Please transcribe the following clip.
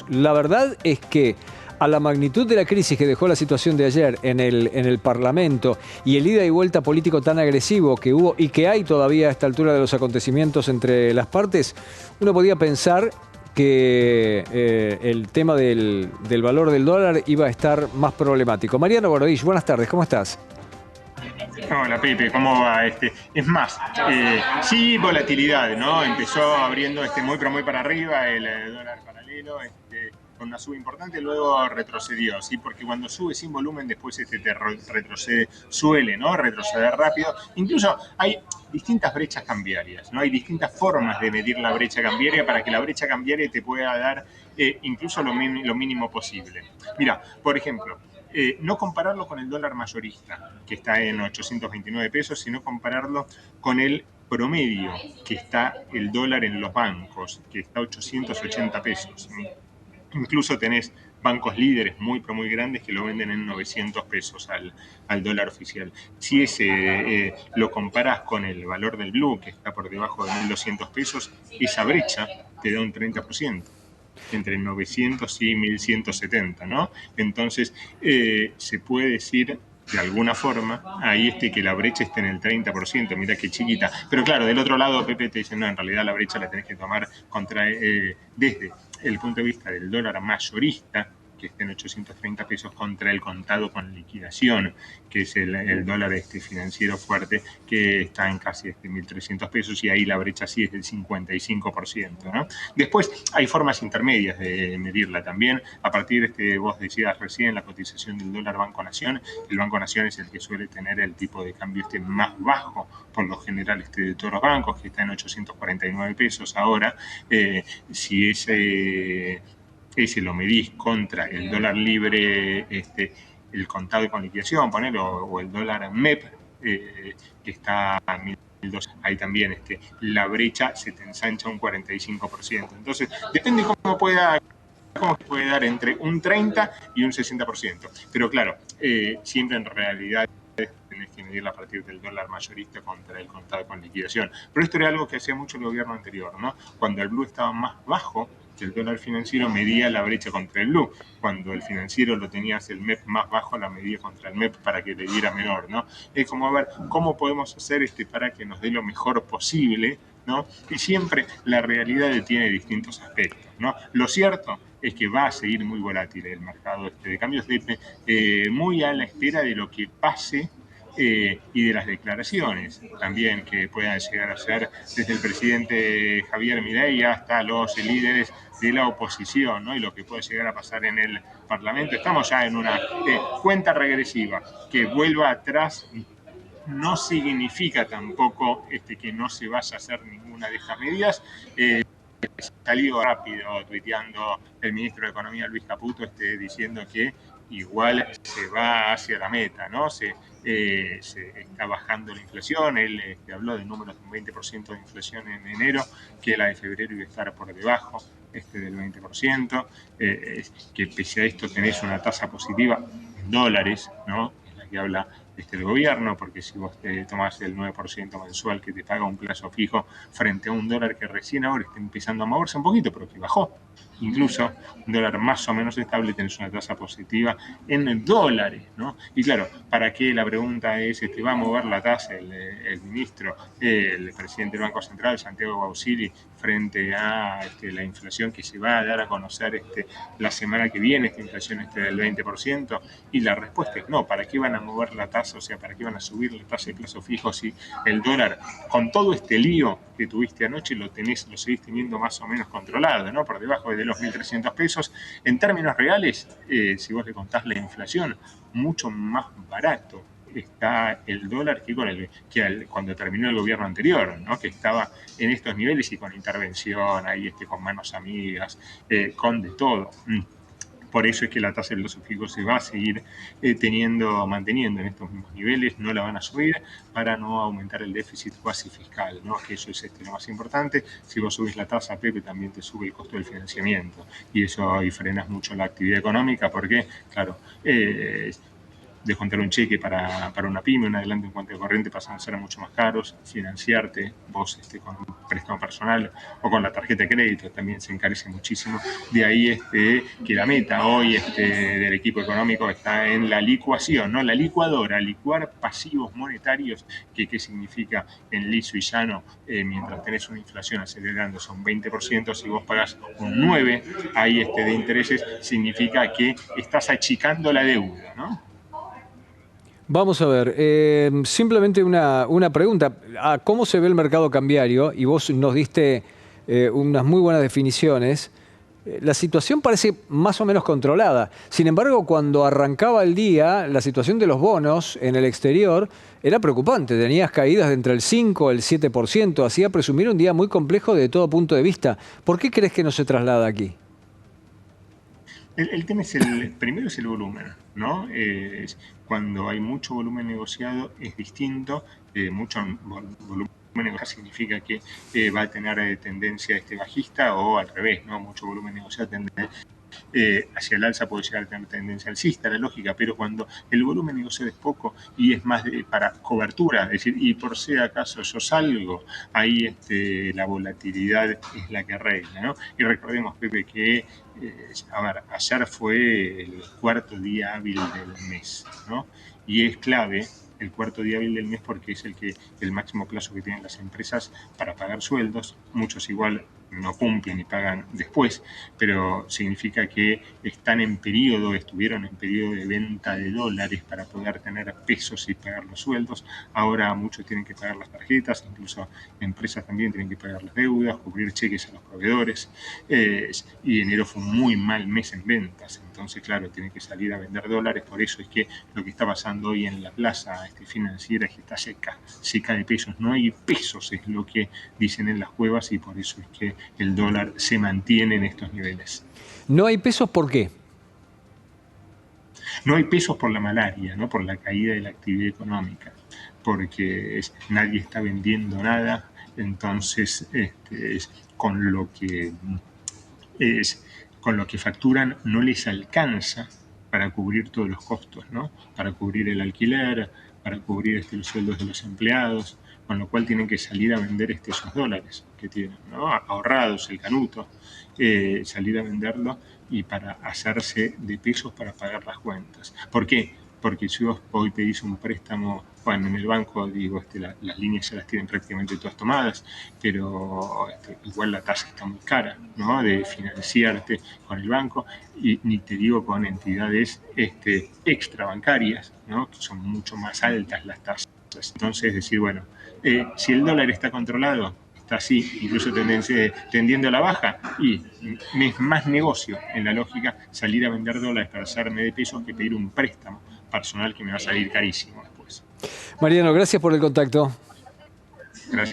La verdad es que a la magnitud de la crisis que dejó la situación de ayer en el Parlamento y el ida y vuelta político tan agresivo que hubo y que hay todavía a esta altura de los acontecimientos entre las partes, uno podía pensar que el tema del valor del dólar iba a estar más problemático. Mariano Borodich, buenas tardes, ¿cómo estás? Hola Pepe, ¿cómo va? Es más, sí volatilidad, ¿no? Empezó abriendo muy pero muy para arriba el dólar paralelo, con una suba importante, luego retrocedió, ¿sí? Porque cuando sube sin volumen después retrocede, suele, ¿no? Retroceder rápido. Incluso hay distintas brechas cambiarias, ¿no? Hay distintas formas de medir la brecha cambiaria para que la brecha cambiaria te pueda dar incluso lo mínimo posible. Mira, por ejemplo, no compararlo con el dólar mayorista, que está en 829 pesos, sino compararlo con el promedio, que está el dólar en los bancos, que está a 880 pesos. Incluso tenés bancos líderes muy, pero muy grandes que lo venden en 900 pesos al dólar oficial. Si ese lo comparás con el valor del blue, que está por debajo de 1.200 pesos, esa brecha te da un 30%. Entre 900 y 1170, ¿no? Entonces, se puede decir de alguna forma, ahí que la brecha esté en el 30%, mira qué chiquita. Pero claro, del otro lado, Pepe te dice, no, en realidad la brecha la tenés que tomar desde el punto de vista del dólar mayorista, que está en 830 pesos, contra el contado con liquidación, que es el dólar financiero fuerte, que está en casi 1.300 pesos, y ahí la brecha sí es del 55%, ¿no? Después hay formas intermedias de medirla también. A partir, vos decías recién, la cotización del dólar Banco Nación. El Banco Nación es el que suele tener el tipo de cambio más bajo, por lo general, de todos los bancos, que está en 849 pesos ahora. Si ese lo medís contra el dólar libre, el contado con liquidación, ponelo, o el dólar MEP, que está a 1.200, ahí también la brecha se te ensancha un 45%. Entonces, depende cómo puede dar entre un 30 y un 60%. Pero claro, siempre en realidad tenés que medirla a partir del dólar mayorista contra el contado con liquidación. Pero esto era algo que hacía mucho el gobierno anterior, ¿no? Cuando el blue estaba más bajo, el dólar financiero medía la brecha contra el blue. Cuando el financiero lo tenías el MEP más bajo, la medía contra el MEP para que le diera menor, ¿no? Es como a ver cómo podemos hacer para que nos dé lo mejor posible, ¿no? Y siempre la realidad tiene distintos aspectos, ¿no? Lo cierto es que va a seguir muy volátil el mercado de cambios, muy a la espera de lo que pase, y de las declaraciones también que puedan llegar a ser desde el presidente Javier Milei hasta los líderes de la oposición, ¿no? Y lo que puede llegar a pasar en el Parlamento. Estamos ya en una cuenta regresiva. Que vuelva atrás no significa tampoco que no se vaya a hacer ninguna de estas medidas. Salió rápido tuiteando el ministro de Economía, Luis Caputo, diciendo que igual se va hacia la meta, ¿no? Se está bajando la inflación. Él habló de números de un 20% de inflación en enero, que la de febrero iba a estar por debajo del 20%, que pese a esto tenés una tasa positiva en dólares, ¿no? Es la que habla el gobierno, porque si vos te tomás el 9% mensual que te paga un plazo fijo frente a un dólar que recién ahora está empezando a moverse un poquito, pero que bajó, incluso un dólar más o menos estable, tenés una tasa positiva en dólares, ¿no? Y claro, ¿para qué? La pregunta es, ¿va a mover la tasa el ministro, el presidente del Banco Central, Santiago Bausili, frente a la inflación que se va a dar a conocer la semana que viene, esta inflación del 20%? Y la respuesta es no. ¿Para qué van a mover la tasa? O sea, ¿para qué van a subir la tasa de plazo fijo si el dólar, con todo este lío que tuviste anoche, lo seguís teniendo más o menos controlado, ¿no? Por debajo de los 1.300 pesos. En términos reales, si vos le contás la inflación, mucho más barato está el dólar que cuando terminó el gobierno anterior, ¿no? Que estaba en estos niveles y con intervención, ahí con manos amigas, con de todo. Por eso es que la tasa del plazo fijo se va a seguir manteniendo en estos mismos niveles, no la van a subir para no aumentar el déficit cuasi fiscal, ¿no? Que eso es lo más importante. Si vos subís la tasa, Pepe, también te sube el costo del financiamiento, y eso ahí frenas mucho la actividad económica, porque, claro, descontar un cheque para una pyme, un adelanto en cuenta corriente pasan a ser mucho más caros, financiarte vos con un préstamo personal o con la tarjeta de crédito también se encarece muchísimo. De ahí que la meta hoy del equipo económico está en la licuación, ¿no? La licuadora, licuar pasivos monetarios, que ¿qué significa en liso y llano? Mientras tenés una inflación acelerándose a un 20%, si vos pagás un 9% ahí de intereses, significa que estás achicando la deuda, ¿no? Vamos a ver, simplemente una pregunta. ¿Cómo se ve el mercado cambiario? Y vos nos diste unas muy buenas definiciones. La situación parece más o menos controlada. Sin embargo, cuando arrancaba el día, la situación de los bonos en el exterior era preocupante. Tenías caídas de entre el 5 y el 7%. Hacía presumir un día muy complejo de todo punto de vista. ¿Por qué crees que no se traslada aquí? El tema primero es el volumen, ¿no? Cuando hay mucho volumen negociado es distinto, mucho volumen negociado significa que va a tener tendencia bajista o al revés, ¿no? Mucho volumen negociado hacia el alza puede llegar a tener tendencia alcista, la lógica, pero cuando el volumen negociado es poco y es más para cobertura, es decir, y por si acaso yo salgo, ahí la volatilidad es la que reina, ¿no? Y recordemos, Pepe, que ayer fue el cuarto día hábil del mes, ¿no? Y es clave el cuarto día hábil del mes porque es el máximo plazo que tienen las empresas para pagar sueldos. Muchos igual no cumplen y pagan después, pero significa que estuvieron en periodo de venta de dólares para poder tener pesos y pagar los sueldos. Ahora muchos tienen que pagar las tarjetas, incluso empresas también tienen que pagar las deudas, cubrir cheques a los proveedores. Y enero fue un muy mal mes en ventas, entonces claro, tienen que salir a vender dólares. Por eso es que lo que está pasando hoy en la plaza financiera es que está seca de pesos. No hay pesos, es lo que dicen en las cuevas, y por eso es que el dólar se mantiene en estos niveles. ¿No hay pesos por qué? No hay pesos por la malaria, ¿no? Por la caída de la actividad económica, porque nadie está vendiendo nada, entonces con lo que facturan no les alcanza para cubrir todos los costos, ¿no? Para cubrir el alquiler, para cubrir los sueldos de los empleados, con lo cual tienen que salir a vender esos dólares que tienen, ¿no? Ahorrados, el canuto, salir a venderlo y para hacerse de pesos para pagar las cuentas. ¿Por qué? Porque si vos hoy pedís un préstamo, bueno, en el banco, digo, las líneas ya las tienen prácticamente todas tomadas, pero igual la tasa está muy cara, ¿no? De financiarte con el banco, y ni te digo con entidades extrabancarias, ¿no? Que son mucho más altas las tasas. Entonces, es decir, bueno, si el dólar está controlado, está así, incluso tendiendo a la baja, y es más negocio en la lógica salir a vender dólares para hacerme de pesos que pedir un préstamo personal que me va a salir carísimo después. Mariano, gracias por el contacto. Gracias.